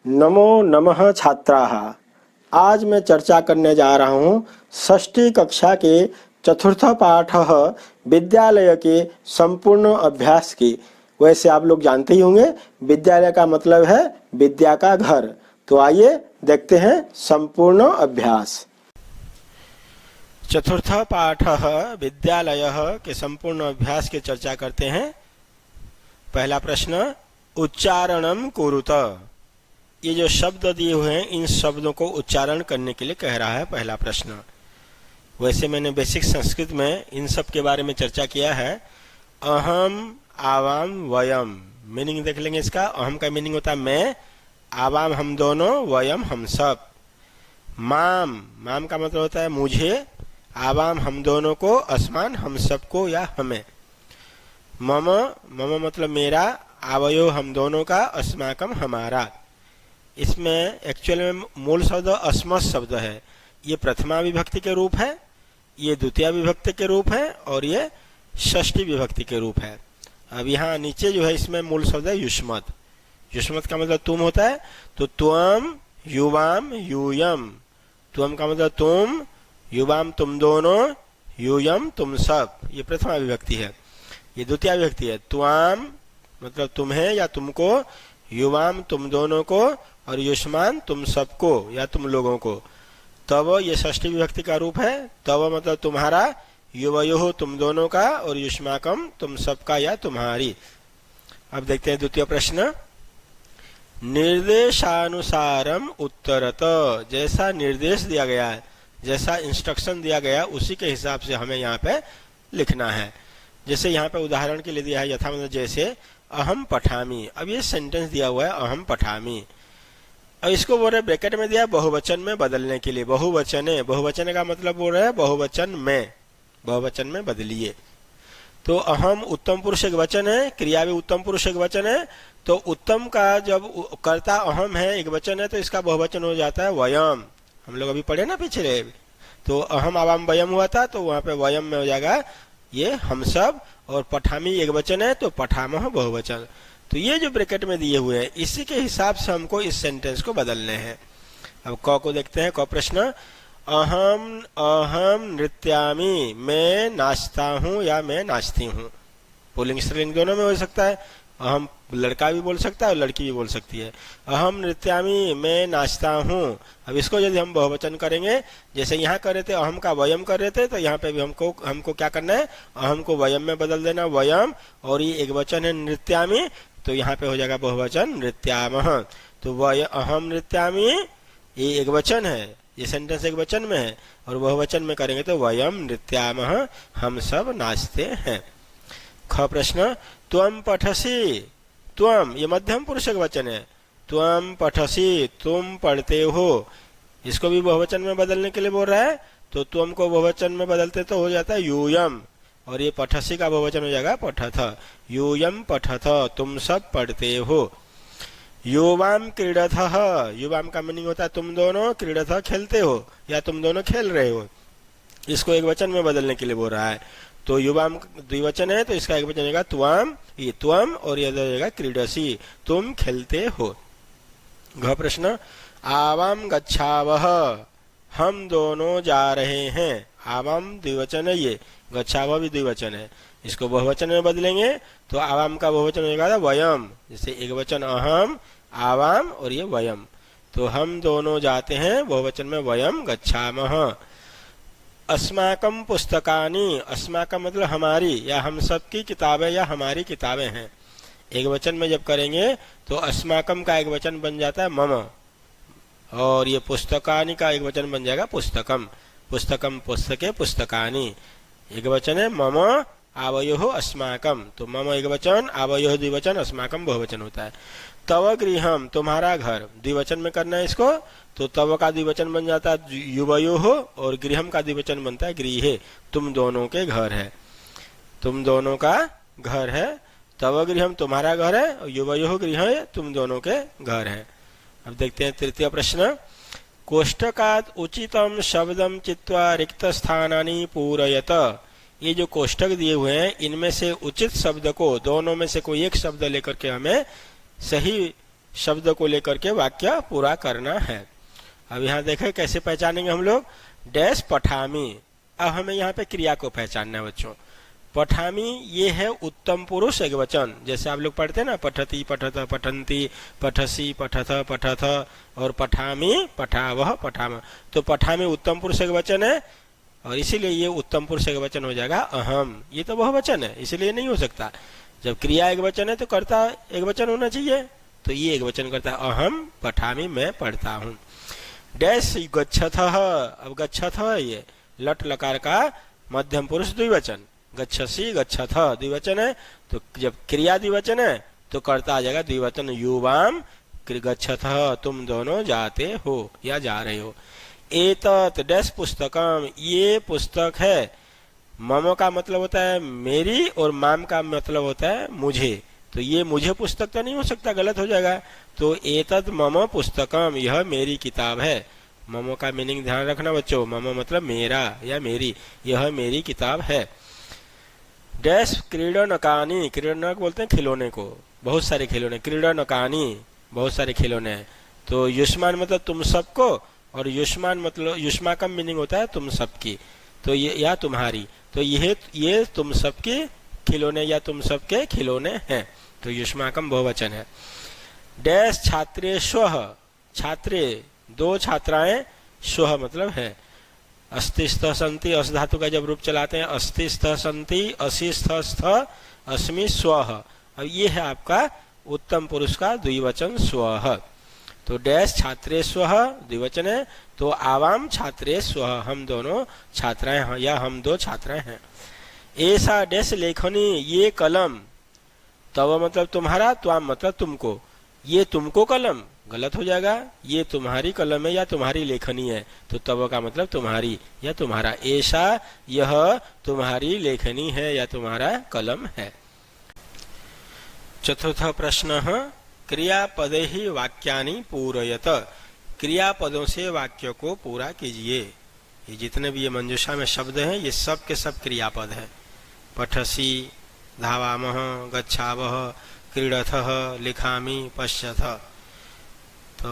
नमो नमः छात्राः। आज मैं चर्चा करने जा रहा हूँ षष्ठी कक्षा के चतुर्थ पाठः विद्यालय के संपूर्ण अभ्यास की। वैसे आप लोग जानते ही होंगे विद्यालय का मतलब है विद्या का घर। तो आइए देखते हैं संपूर्ण अभ्यास। चतुर्थ पाठः विद्यालयः के संपूर्ण अभ्यास की चर्चा करते हैं। पहला प्रश्न, उच्चारणम कुरुत। ये जो शब्द दिए हुए हैं इन शब्दों को उच्चारण करने के लिए कह रहा है पहला प्रश्न। वैसे मैंने बेसिक संस्कृत में इन सब के बारे में चर्चा किया है। अहम, आवाम, वयम, मीनिंग देख लेंगे इसका। अहम का मीनिंग होता है मैं, आवाम हम दोनों, वयम हम सब। माम, माम का मतलब होता है मुझे, आवाम हम दोनों को, अस्मान हम सबको या हमें। मम, मम मतलब मेरा, आवयो हम दोनों का, अस्माकम हमारा। इसमें एक्चुअल में मूल शब्द अस्मत् शब्द है। ये प्रथमा विभक्ति के रूप है, ये द्वितीय विभक्ति के रूप है और ये षष्ठी विभक्ति के रूप है। अब यहाँ नीचे जो है इसमें मूल शब्द है युष्मत्। युष्मत् का मतलब तुम होता है, तो त्वम, युवाम, यूयम। त्वम का मतलब तुम, युवाम तुम दोनों, यूयम तुम सब। ये प्रथमा विभक्ति है। ये द्वितीय विभक्ति है। त्वाम मतलब तुम्हें या तुमको, युवाम तुम दोनों को और युष्मान तुम सबको या तुम लोगों को। तब ये षष्ठी विभक्ति का रूप है। तब मतलब तुम्हारा, युवयोः तुम दोनों का और युष्माकम तुम सबका या तुम्हारी। अब देखते हैं द्वितीय प्रश्न। निर्देशानुसारम उत्तरत। जैसा निर्देश दिया गया है, जैसा इंस्ट्रक्शन दिया गया उसी के हिसाब से हमें यहाँ पे लिखना है। जैसे यहाँ पे उदाहरण के लिए दिया है यथा मतलब जैसे अहम पठामी। अब ये सेंटेंस दिया हुआ है अहम पठामी। अब इसको बोल रहे ब्रैकेट में दिया बहुवचन में बदलने के लिए। बहुवचने, बहुवचन का मतलब बोल रहे हैं बहुवचन में, बहुवचन में बदलिए। तो अहम उत्तम पुरुष एक वचन है, क्रिया भी उत्तम पुरुष एक वचन है। तो उत्तम का जब कर्ता अहम है, एक वचन है, तो इसका बहुवचन हो जाता है वयम। हम लोग अभी पढ़े ना पिछले, तो अहम आवाम वयम हुआ था, तो वहां पे वयम में हो जाएगा ये हम सब। और पठामी एक वचन है तो पठामह बहुवचन। तो ये जो ब्रैकेट में दिए हुए हैं इसी के हिसाब से हमको इस सेंटेंस को बदलने हैं। अब क को देखते हैं। क प्रश्न, अहम अहम नृत्यामी, मैं नाचता हूँ या मैं नाचती हूँ। पुल्लिंग स्त्रीलिंग दोनों में हो सकता है। अहम लड़का भी बोल सकता है और लड़की भी बोल सकती है। अहम नृत्यामी, मैं नाचता हूँ। अब इसको यदि हम बहुवचन करेंगे, जैसे यहाँ कर रहे थे अहम का वयम कर रहे थे, तो यहाँ पे भी हमको क्या करना है, अहम को वयम में बदल देना, वयम। और ये एक वचन है नृत्यामी, तो यहाँ पे हो जाएगा बहुवचन नृत्यामः। तो अहम नृत्यामी ये एक वचन है, ये सेंटेंस एक वचन में है, और बहुवचन में करेंगे तो वयम नृत्यामः, हम सब नाचते हैं। ख प्रश्न, त्वम पठसी। त्वम ये मध्यम पुरुष एक वचन है। त्वम पठसी, तुम पढ़ते हो। इसको भी बहुवचन में बदलने के लिए बोल रहा है, तो त्वम को बहुवचन में बदलते तो हो जाता है यूयम, और ये पठसी का बहुवचन हो जाएगा पठथ। यूयम पठथ, तुम सब पढ़ते हो। युवाम क्रीडथः, युवाम का मीनिंग होता है तुम दोनों, क्रीडथ खेलते हो या तुम दोनों खेल रहे हो। इसको एक वचन में बदलने के लिए बोल रहा है। तो युवाम द्विवचन है तो इसका एक वचन होगा त्वम, ये त्वम, और ये जाएगा क्रीडसी, तुम खेलते हो। घ प्रश्न, आवाम गच्छावः, हम दोनों जा रहे हैं। आवाम द्विवचन है, ये गच्छावः भी द्विवचन है। इसको बहुवचन में बदलेंगे तो आवाम का बहुवचन हो जाएगा वयम। जैसे एक वचन अहम, आवाम और ये वयम। तो हम दोनों जाते हैं, बहुवचन में वयम गच्छामः। अस्माकम पुस्तकानि, अस्माकम मतलब हमारी या हम सब की किताबें या हमारी किताबें हैं। एक वचन में जब करेंगे तो अस्माकम का एक वचन बन जाता है मम, और ये पुस्तकानि का एक वचन बन जाएगा पुस्तकम। पुस्तकम पुस्तके पुस्तकानि, एक वचन है मम आवयोः अस्माकम, तो मम एक वचन, आवयोः द्विवचन, अस्माकम बहुवचन होता है। तव गृहम, तुम्हारा घर, द्विवचन में करना है इसको, तो तव का द्विवचन बन जाता है युवयोः, और गृहम का द्विवचन बनता है गृहे, तुम दोनों के घर है, तुम दोनों का घर है। तव गृहम तुम्हारा घर है, और युवयोः गृह तुम दोनों के घर है। अब देखते हैं तृतीय प्रश्न। कोष्ठकात् उचितम शब्दम चित्वा रिक्त स्थानानि पूरयत। ये जो कोष्ठक दिए हुए हैं इनमें से उचित शब्द को, दोनों में से कोई एक शब्द लेकर के हमें सही शब्द को लेकर के वाक्य पूरा करना है। अब यहाँ देखें कैसे पहचानेंगे हम लोग। डैश पठामी, अब हमें यहाँ पे क्रिया को पहचानना है बच्चों। पठामी ये है उत्तम पुरुष एक वचन, जैसे आप लोग पढ़ते हैं ना, पठती पठत पठंती पठसी पठथ पठथ और पठामी पठावह पठाम। तो पठामी उत्तम पुरुष एक वचन है और इसीलिए ये उत्तम पुरुष एक वचन हो जाएगा अहम। ये तो वह वचन है, इसलिए नहीं हो सकता। जब क्रिया एक वचन है तो कर्ता एक वचन होना चाहिए, तो ये एक वचन करता है अहम पठामी, मैं पढ़ता हूँ। डैश गच्छथः, अब गच्छथः ये लट लकार का मध्यम पुरुष द्विवचन, गच्छसी गच्छथ द्विवचन है, तो जब क्रिया द्विवचन है तो कर्ता आ जाएगा द्विवचन युवाम गच्छथः, तुम दोनों जाते हो या जा रहे हो। एतत् डैश पुस्तकम, ये पुस्तक है। मम का मतलब होता है मेरी और माम का मतलब होता है मुझे, तो ये मुझे पुस्तक तो नहीं हो सकता, गलत हो जाएगा। तो एतत् मम पुस्तकम, यह मेरी किताब है। मम का मीनिंग ध्यान रखना बच्चों, मम मतलब मेरा या मेरी, यह मेरी किताब है। डैश क्रीडनकानी, क्रीडनक बोलते हैं खिलौने को, बहुत सारे खिलौने, क्रीडनकानी बहुत सारे खिलौने हैं। तो युष्मान मतलब तुम सबको, और युष्मान मतलब युष्मा का मीनिंग होता है तुम सबकी, तो ये या तुम्हारी, तो ये तुम सबके खिलौने या तुम सबके खिलौने हैं, तो युष्माकम बहुवचन है। डैश छात्रे स्वः, छात्रे दो छात्राएं, स्वः मतलब है। अस्तिस्थ संति, अस धातु का जब रूप चलाते हैं अस्तिस्थ संति, असिस्थ स्थ अस्मि स्वः। अब ये है आपका उत्तम पुरुष का द्विवचन स्वः। तो डैश छात्रे स्वः द्विवचन है, तो आवाम छात्रे स्वः, हम दोनों छात्राएं हैं या हम दो छात्राएं हैं। ऐसा डैश लेखनी, ये कलम, तव मतलब तुम्हारा, त्वाम मतलब तुमको, ये तुमको कलम गलत हो जाएगा, ये तुम्हारी कलम है या तुम्हारी लेखनी है, तो तव का मतलब तुम्हारी या तुम्हारा। ऐसा यह तुम्हारी लेखनी है या तुम्हारा कलम है। चतुर्थ प्रश्न, क्रियापदे ही वाक्यानि पूरयत, क्रियापदों से वाक्य को पूरा कीजिए। ये जितने भी ये मंजूषा में शब्द हैं ये सब के सब क्रियापद हैं। पठसी, धावामः, गच्छावः, क्रीडथः, लिखामि, पश्यथ। तो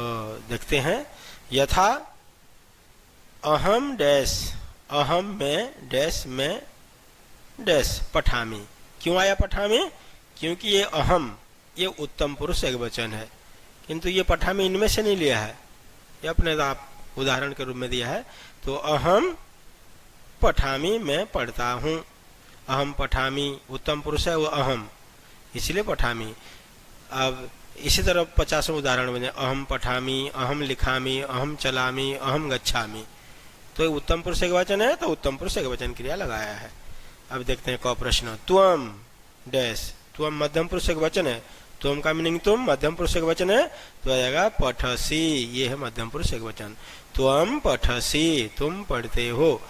देखते हैं, यथा अहम डैश, अहम में डैश में डैश पठामी। क्यों आया पठामी? क्योंकि ये अहम ये उत्तम पुरुष एक वचन है, किंतु ये पठामी इनमें से नहीं लिया है, ये अपने आप उदाहरण के रूप में दिया है। तो अहम पठामी, मैं पढ़ता हूँ। अहम पठामी उत्तम पुरुष है वो अहम, इसलिए पठामी। अब इसी तरह 50 उदाहरण बने, अहम पठामी, अहम लिखामी, अहम चलामी, अहम गच्छामी। तो उत्तम पुरुष एक वचन है तो उत्तम पुरुष एक वचन क्रिया लगाया है। अब देखते हैं क प्रश्न, त्वम डैश, त्वम मध्यम पुरुष एक वचन है, त्वम का मीनिंग तुम, मध्यम पुरुष एक वचन है तो आ जाएगा पठसी, ये है मध्यम पुरुष एक वचन। त्वम पठसी, तुम पढ़ते हो।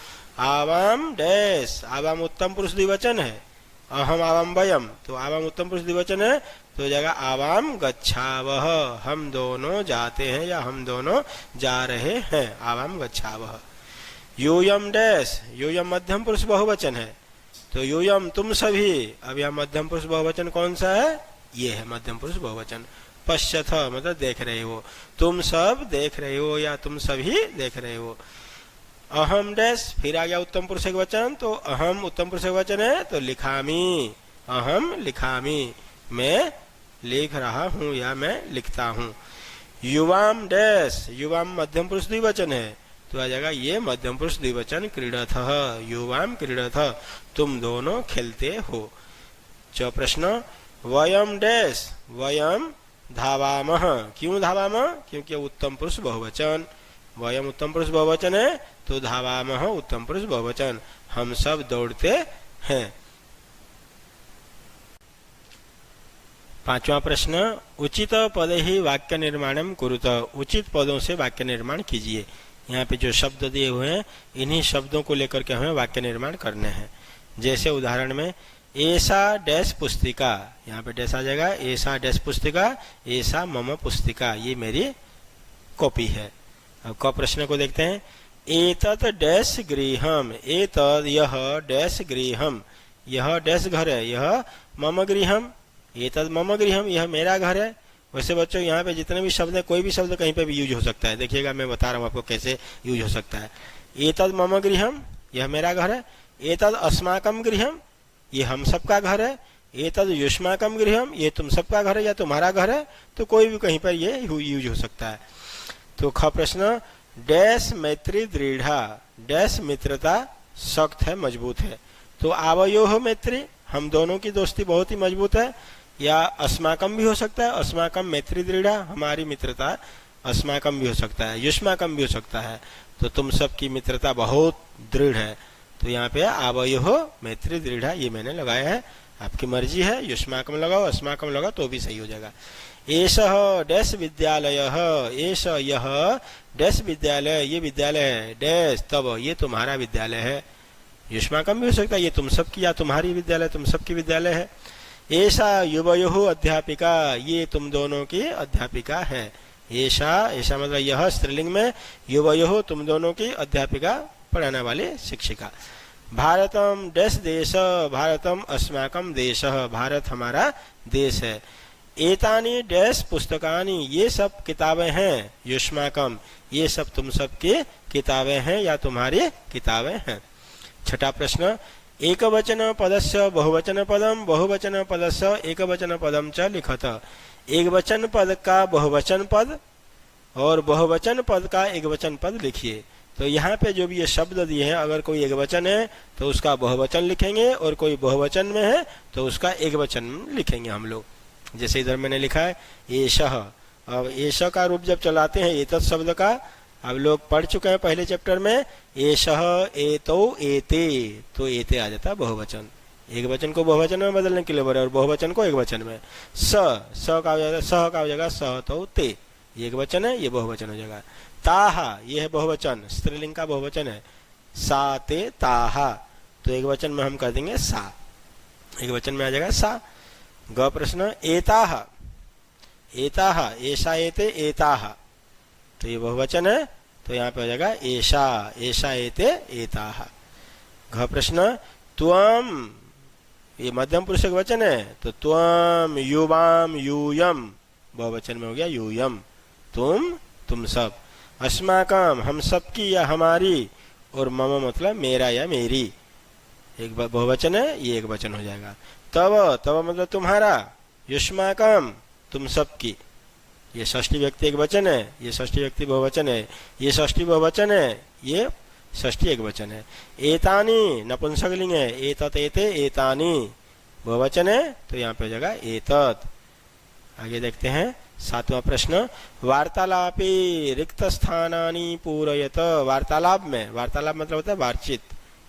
आवाम डैश, आवाम उत्तम पुरुष द्विवचन है, अहम आवाम वयम, तो आवाम उत्तम पुरुष द्विवचन है तो हो जाएगा आवाम गच्छावह, हम दोनों जाते हैं या हम दोनों जा रहे हैं, आवाम गच्छावह। यूयम डैश, यूयम मध्यम पुरुष बहुवचन है तो यूयम तुम सभी। अब यहाँ मध्यम पुरुष बहुवचन कौन सा है? ये है मध्यम पुरुष बहुवचन। पश्यथ मतलब देख रहे हो, तुम सब देख रहे हो या तुम सभी देख रहे हो। अहम डैश, फिर आ गया उत्तम पुरुष एक वचन, तो अहम उत्तम पुरुष एक वचन है तो लिखामी, अहम लिखामी, मैं लिख रहा हूँ या मैं लिखता हूँ। युवाम डैश, युवाम मध्यम पुरुष द्विवचन है तो आ जाएगा ये मध्यम पुरुष द्विवचन क्रीडथः, युवाम क्रीडथः, तुम दोनों खेलते हो। चौ प्रश्न, वयम डैश, वयम धावामः, क्यों धावामः? क्योंकि उत्तम पुरुष बहुवचन, वयम उत्तम पुरुष बहुवचन है तो धावामः उत्तम पुरुष बहुवचन, हम सब दौड़ते हैं। पांचवा प्रश्न, उचित पदे ही वाक्य निर्माणम कुरुत, उचित पदों से वाक्य निर्माण कीजिए। यहाँ पे जो शब्द दिए हुए हैं इन्हीं शब्दों को लेकर के हमें वाक्य निर्माण करने हैं। जैसे उदाहरण में ऐसा डैश पुस्तिका, यहाँ पे डैश आ जाएगा, ऐसा डैश पुस्तिका, ऐसा मम पुस्तिका, ये मेरी कॉपी है। अब क प्रश्न को देखते हैं, एतत् डैश गृहम, एतत् यह डैश गृहम, यह डैश घर है, यह मम गृहम, एतत् मम गृहम, यह मेरा घर है। वैसे बच्चों यहाँ पे जितने भी शब्द है, कोई भी शब्द कहीं पे भी यूज हो सकता है। देखिएगा मैं बता रहा हूँ आपको कैसे यूज हो सकता है। एतद मम गृहम, यह मेरा घर है। एतद अस्माकम गृहम, ये हम सबका घर है। एतद युष्माकम गृहम, ये तुम सबका घर है या तुम्हारा घर है। तो कोई भी कहीं पर ये यूज हो सकता है। तो ख प्रश्न, डैश मैत्री दृढ़ा, डैश मित्रता सख्त है, मजबूत है। तो आवयोः मैत्री, हम दोनों की दोस्ती बहुत ही मजबूत है। या अस्माकम भी हो सकता है, अस्माकम मैत्री दृढ़ा, हमारी मित्रता अस्माकम भी हो सकता है, युष्माकम भी हो सकता है। तो तुम सबकी मित्रता बहुत दृढ़ है। तो यहाँ पे आवयोः मैत्री दृढ़ा ये मैंने लगाया है, आपकी मर्जी है। युष्माकम लगाओ, अस्माकम लगाओ तो भी सही हो जाएगा। एषः डैश विद्यालयः, एष यह डैश विद्यालय, ये विद्यालय है। डैश तब, ये तुम्हारा विद्यालय है। युष्माकम भी हो सकता है, ये तुम सबकी या तुम्हारी विद्यालय, तुम सबकी विद्यालय है। ऐसा युवयोः अध्यापिका, ये तुम दोनों की अध्यापिका है। ऐसा मतलब यह स्त्रीलिंग में, युवयोः तुम दोनों की अध्यापिका, पढ़ाने वाले शिक्षिका। भारतम डैश देश, भारतम अस्माकम देशः, भारत हमारा देश है। एतानि डैश पुस्तकानि, ये सब किताबें हैं। युष्माकम, ये सब तुम सब की किताबें हैं या तुम्हारी किताबें हैं। छठा प्रश्न, एकवचन पदस्य बहुवचन पदम, बहुवचन पदस्य एकवचन पदम च लिखत। एक वचन पद का बहुवचन पद और बहुवचन पद का एकवचन पद लिखिए। तो यहाँ पे जो भी ये शब्द दिए हैं, अगर कोई एकवचन है तो उसका बहुवचन लिखेंगे, और कोई बहुवचन में है तो उसका एकवचन लिखेंगे हम लोग। जैसे इधर मैंने लिखा है एषः। अब एषः का रूप जब चलाते हैं एतत् शब्द का, अब लोग पढ़ चुके हैं पहले चैप्टर में, एषः एतौ एते, तो एते आ जाता है बहुवचन। एक वचन को बहुवचन में बदलने के लिए बोले, और बहुवचन को एक वचन में। स का हो जाएगा, सह का हो जाएगा सह तो ते, ये एक वचन है, ये बहुवचन हो जाएगा। ताहा, ये है बहुवचन, स्त्रीलिंग का बहुवचन है। सा ते ताहा, तो एक वचन में हम कर देंगे सा, एक वचन में आ जाएगा सा। ग प्रश्न, एताह, एताह, ऐसा एते एताह, तो ये बहुवचन है, तो यहाँ पे हो जाएगा ऐसा, ऐसा एते एताह। घ प्रश्न, त्वम, ये मध्यम पुरुष वचन है, तो त्वम युवाम यूयम, बहुवचन में हो गया यूयम, तुम सब। अस्माकम, हम सबकी या हमारी, और मम मतलब मेरा या मेरी, एक बहुवचन है, ये एक वचन हो जाएगा। तव, तव मतलब तुम्हारा। युष्माकम, तुम सबकी, ये षष्ठी व्यक्ति एक वचन है, ये षष्ठी व्यक्ति बहुवचन है, ये षष्ठी बहुवचन है, ये षष्ठी एक वचन है। एतानी नपुंसकलिंग है, एतत एते एतानी बहुवचन है, तो यहाँ पे हो जाएगा एतत। आगे देखते हैं सातवां प्रश्न, वार्तालापे रिक्त स्थानानि पूरयत। वार्तालाप में, वार्तालाप मतलब होता है बातचीत,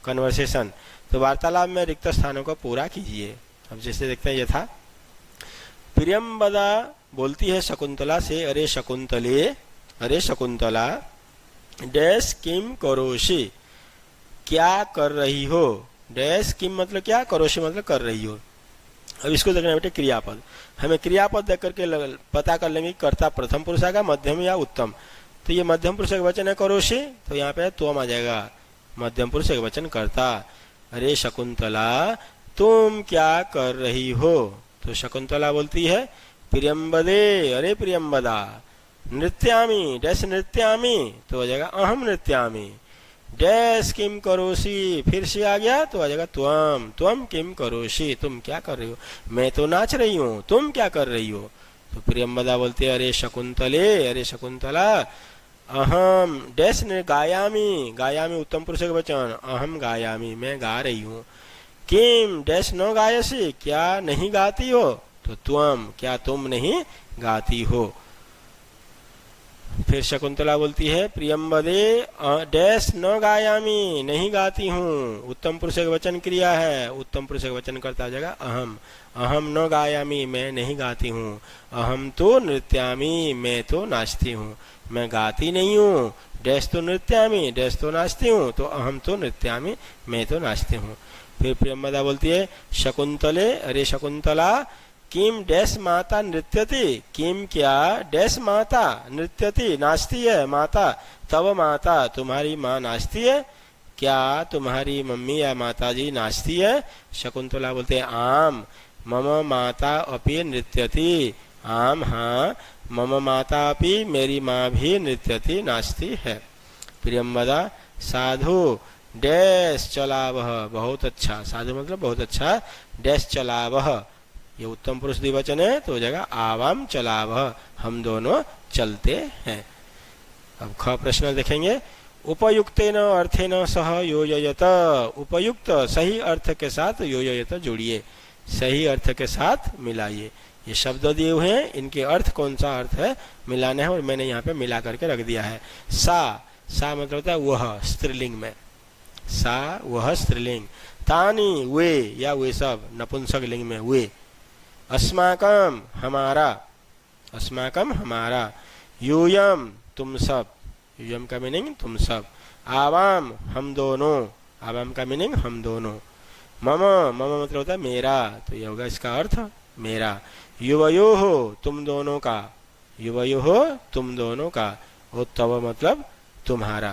कन्वर्सेशन, तो वार्तालाप में रिक्त स्थानों को पूरा कीजिए। अब जैसे देखते हैं यथा, प्रियंवदा बोलती है शकुंतला से, अरे शकुंतले, अरे शकुंतला, डैश किम करोषि, क्या कर रही हो। डैश किम मतलब क्या, करोषि मतलब कर रही हो। अब इसको देखना बेटे क्रियापद, हमें क्रियापद देख करके पता कर लेंगे कर्ता प्रथम पुरुष आएगा, मध्यम या उत्तम। तो ये मध्यम पुरुष एक वचन है करोषि, तो यहाँ पे त्वम आ जाएगा, मध्यम पुरुष एक वचन कर्ता। अरे शकुंतला तुम क्या कर रही हो, तो शकुंतला बोलती है प्रियंवदे, अरे प्रियंवदा, नृत्यामि, डैश नृत्यामि, तो हो जाएगा अहम नृत्यामि। डैश किम करोषि, फिर से आ गया तो आ जाएगा त्वम, त्वम किम करोषि, तुम क्या कर रही हो। मैं तो नाच रही हूँ, तुम क्या कर रही हो। तो प्रियंवदा बोलते अरे शकुंतले, अरे शकुंतला, अहम डैश ने गायामी, गायामी उत्तम पुरुष का वचन, अहम गायामी, मैं गा रही हूँ। किम डैश न गायसी, क्या नहीं गाती हो, तो त्वम, क्या तुम नहीं गाती हो। फिर शकुंतला बोलती है प्रियंवदे डैश न गायामी, नहीं गाती हूँ, उत्तम पुरुष का वचन क्रिया है, उत्तम पुरुष का वचन करता जाएगा अहम, अहम न गायामी, मैं नहीं गाती हूँ। अहम तो नृत्यामी, मैं तो नाचती हूँ, मैं गाती नहीं हूँ। डैश तो नृत्यामी, डैश तो नाचती हूँ, तो अहम तो नृत्यामी, मैं तो नाचती हूँ। फिर प्रियंवदा बोलती है शकुंतले, अरे शकुंतला, किम डैश माता नृत्यति, किम क्या डैश माता नृत्यति, नाचती है, माता तव माता, तुम्हारी माँ नाचती है, क्या तुम्हारी मम्मी या माता जी नाचती है। शकुंतला बोलते हैं आम, मम माता अपि नृत्यति, आम हाँ, मम माता अपि, मेरी माँ भी नृत्यति नाचती है। प्रियंवदा साधु डैश चलावह, बहुत अच्छा, साधु मतलब बहुत अच्छा, डैश चलावह, ये उत्तम पुरुष द्विवचन है तो हो जाएगा आवाम चलावह, हम दोनों चलते हैं। अब ख प्रश्न देखेंगे। उपयुक्तेन अर्थेन सह योजयत, उपयुक्त सही अर्थ के साथ योजयत जोड़िए, सही अर्थ के साथ मिलाइए। ये शब्द दिए हुए हैं, इनके अर्थ कौन सा अर्थ है मिलाना है और मैंने यहाँ पे मिला करके रख दिया है। सा मतलब होता है वह, स्त्रीलिंग में, सा वह स्त्रीलिंग। तानी वे या वे सब, नपुंसक लिंग में वे। अस्माकम हमारा, अस्माकम हमारा। यूयम तुम सब, यूयम का मीनिंग तुम सब। आवाम हम दोनों, आवाम का मीनिंग हम दोनों। मम, मम मतलब होता है मेरा, तो ये होगा इसका अर्थ मेरा। युवयोः तुम दोनों का, युवयोः तुम दोनों का। और तव मतलब तुम्हारा।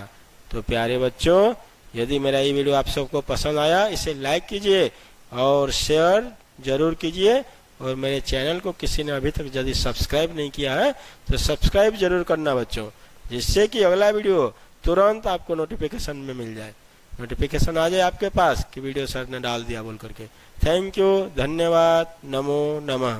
तो प्यारे बच्चों, यदि मेरा ये वीडियो आप सबको पसंद आया, इसे लाइक कीजिए और शेयर जरूर कीजिए। और मेरे चैनल को किसी ने अभी तक यदि सब्सक्राइब नहीं किया है तो सब्सक्राइब जरूर करना बच्चों, जिससे कि अगला वीडियो तुरंत आपको नोटिफिकेशन में मिल जाए, नोटिफिकेशन आ जाए आपके पास कि वीडियो सर ने डाल दिया बोल करके। थैंक यू, धन्यवाद, नमो नमः।